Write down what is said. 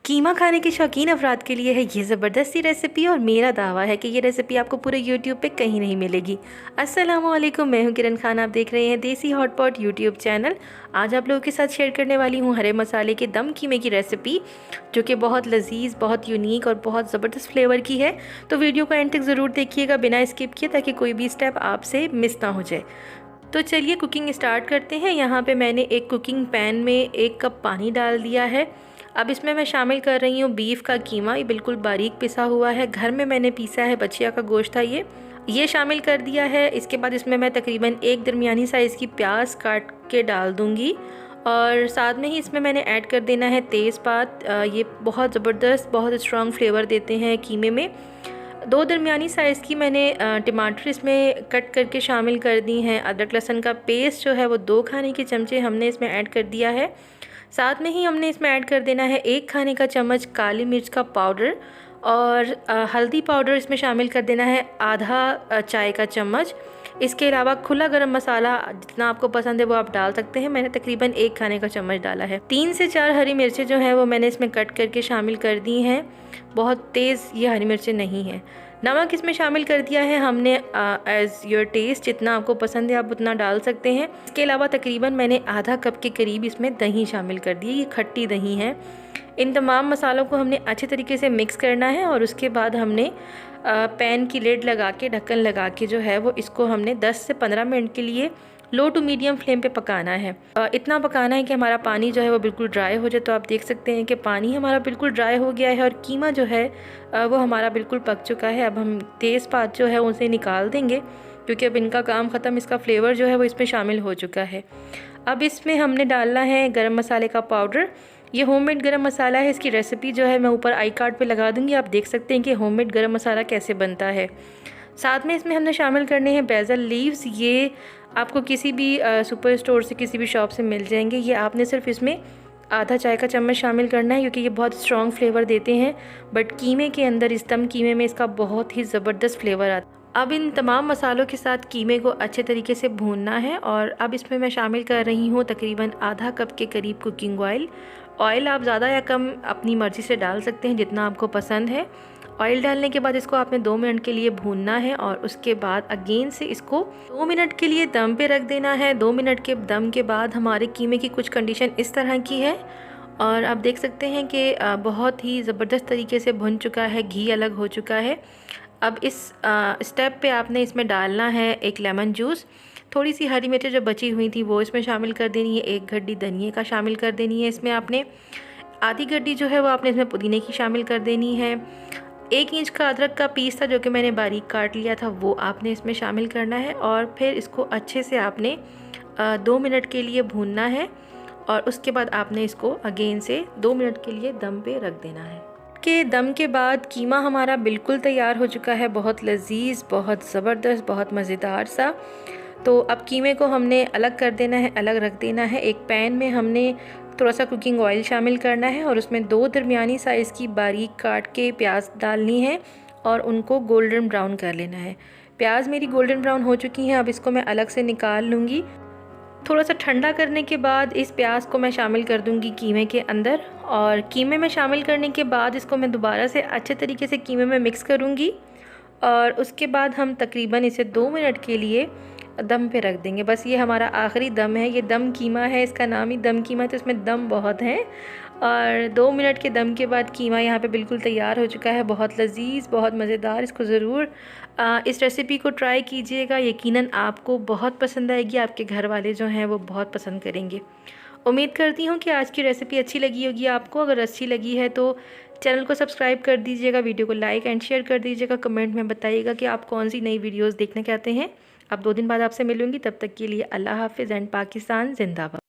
कीमा खाने के शौकीन अफराद के लिए है ये ज़बरदस्ती रेसिपी और मेरा दावा है कि ये रेसिपी आपको पूरे यूट्यूब पे कहीं नहीं मिलेगी। अस्सलामुअलैकुम, मैं हूँ किरण खान, आप देख रहे हैं देसी हॉट पॉट यूट्यूब चैनल। आज आप लोगों के साथ शेयर करने वाली हूँ हरे मसाले के दम कीमे की रेसिपी, जो कि बहुत लजीज, बहुत यूनिक और बहुत ज़बरदस्त फ्लेवर की है। तो वीडियो को एंड तक ज़रूर देखिएगा बिना स्किप किए, ताकि कोई भी स्टेप आपसे मिस ना हो जाए। तो चलिए कुकिंग स्टार्ट करते हैं। यहाँ पे मैंने एक कुकिंग पैन में 1 कप पानी डाल दिया है। अब इसमें मैं शामिल कर रही हूँ बीफ का कीमा। ये बिल्कुल बारीक पिसा हुआ है, घर में मैंने पीसा है, बछिया का गोश्त था ये शामिल कर दिया है। इसके बाद इसमें मैं तकरीबन एक दरमियानी साइज़ की प्याज काट के डाल दूँगी और साथ में ही इसमें मैंने ऐड कर देना है तेज़पात। ये बहुत ज़बरदस्त, बहुत स्ट्रॉन्ग फ्लेवर देते हैं कीमे में। 2 दरमियानी साइज़ की मैंने टमाटर इसमें कट करके शामिल कर दी हैं। अदरक लहसुन का पेस्ट जो है वो 2 खाने के चमचे हमने इसमें ऐड कर दिया है। साथ में ही हमने इसमें ऐड कर देना है 1 खाने का चम्मच काली मिर्च का पाउडर और हल्दी पाउडर इसमें शामिल कर देना है आधा चाय का चम्मच। इसके अलावा खुला गरम मसाला जितना आपको पसंद है वो आप डाल सकते हैं। मैंने तकरीबन 1 खाने का चम्मच डाला है। 3 से 4 हरी मिर्चें जो हैं वो मैंने इसमें कट करके शामिल कर दी हैं। बहुत तेज़ ये हरी मिर्चें नहीं हैं। नमक इसमें शामिल कर दिया है हमने एज़ योर टेस्ट, जितना आपको पसंद है आप उतना डाल सकते हैं। इसके अलावा तकरीबन मैंने आधा कप के करीब इसमें दही शामिल कर दी है। ये खट्टी दही है। इन तमाम मसालों को हमने अच्छे तरीके से मिक्स करना है और उसके बाद हमने पैन की लिड लगा के, ढक्कन लगा के जो है वो इसको हमने 10 से 15 मिनट के लिए लो टू मीडियम फ्लेम पे पकाना है। इतना पकाना है कि हमारा पानी जो है वो बिल्कुल ड्राई हो जाए। तो आप देख सकते हैं कि पानी हमारा बिल्कुल ड्राई हो गया है और कीमा जो है वो हमारा बिल्कुल पक चुका है। अब हम तेज़पात जो है उसे निकाल देंगे, क्योंकि अब इनका काम ख़त्म। इसका फ्लेवर जो है वो इसमें शामिल हो चुका है। अब इसमें हमने डालना है गरम मसाले का पाउडर। ये होममेड गरम मसाला है। इसकी रेसिपी जो है मैं ऊपर आई कार्ड पे लगा दूंगी, आप देख सकते हैं कि होममेड गरम मसाला कैसे बनता है। साथ में इसमें हमने शामिल करने हैं बेसल लीव्स। ये आपको किसी भी सुपर स्टोर से, किसी भी शॉप से मिल जाएंगे। ये आपने सिर्फ इसमें आधा चाय का चम्मच शामिल करना है, क्योंकि ये बहुत स्ट्रॉन्ग फ्लेवर देते हैं। बट कीमे के अंदर, इस दम कीमे में इसका बहुत ही ज़बरदस्त फ्लेवर आता है। अब इन तमाम मसालों के साथ कीमे को अच्छे तरीके से भूनना है। और अब इसमें मैं शामिल कर रही हूँ तकरीबन आधा कप के करीब कुकिंग ऑयल। ऑयल आप ज़्यादा या कम अपनी मर्ज़ी से डाल सकते हैं, जितना आपको पसंद है। ऑयल डालने के बाद इसको आपने 2 मिनट के लिए भूनना है और उसके बाद अगेन से इसको 2 मिनट के लिए दम पे रख देना है। 2 मिनट के दम के बाद हमारे कीमे की कुछ कंडीशन इस तरह की है और आप देख सकते हैं कि बहुत ही ज़बरदस्त तरीके से भुन चुका है, घी अलग हो चुका है। अब इस स्टेप पे आपने इसमें डालना है 1 लेमन जूस। थोड़ी सी हरी मिर्चें जो बची हुई थी वो इसमें शामिल कर देनी है। 1 गड्डी धनिए का शामिल कर देनी है इसमें आपने। आधी गड्डी जो है वो आपने इसमें पुदीने की शामिल कर देनी है। 1 इंच का अदरक का पीस था जो कि मैंने बारीक काट लिया था, वो आपने इसमें शामिल करना है। और फिर इसको अच्छे से आपने 2 मिनट के लिए भूनना है और उसके बाद आपने इसको अगेन से 2 मिनट के लिए दम पे रख देना है। के दम के बाद कीमा हमारा बिल्कुल तैयार हो चुका है। बहुत लजीज, बहुत ज़बरदस्त, बहुत मज़ेदार सा। तो अब कीमे को हमने अलग कर देना है, अलग रख देना है। एक पैन में हमने थोड़ा सा कुकिंग ऑयल शामिल करना है और उसमें 2 दरमियानी साइज़ की बारीक काट के प्याज डालनी है और उनको गोल्डन ब्राउन कर लेना है। प्याज मेरी गोल्डन ब्राउन हो चुकी हैं। अब इसको मैं अलग से निकाल लूँगी। थोड़ा सा ठंडा करने के बाद इस प्याज को मैं शामिल कर दूंगी कीमे के अंदर और कीमे में शामिल करने के बाद इसको मैं दोबारा से अच्छे तरीके से कीमे में मिक्स करूंगी और उसके बाद हम तकरीबन इसे 2 मिनट के लिए दम पे रख देंगे। बस ये हमारा आखिरी दम है। ये दम कीमा है, इसका नाम ही दम कीमा, तो इसमें दम बहुत है। और 2 मिनट के दम के बाद कीमा यहाँ पे बिल्कुल तैयार हो चुका है। बहुत लजीज, बहुत मज़ेदार। इसको ज़रूर इस रेसिपी को ट्राई कीजिएगा। यकीनन आपको बहुत पसंद आएगी। आपके घर वाले जो हैं वो बहुत पसंद करेंगे। उम्मीद करती हूँ कि आज की रेसिपी अच्छी लगी होगी आपको। अगर अच्छी लगी है तो चैनल को सब्सक्राइब कर दीजिएगा, वीडियो को लाइक एंड शेयर कर दीजिएगा। कमेंट में बताइएगा कि आप कौन सी नई वीडियोज़ देखना चाहते हैं। अब 2 दिन बाद आपसे मिलूँगी, तब तक के लिए अल्लाह हाफिज़ एंड पाकिस्तान जिंदाबाद।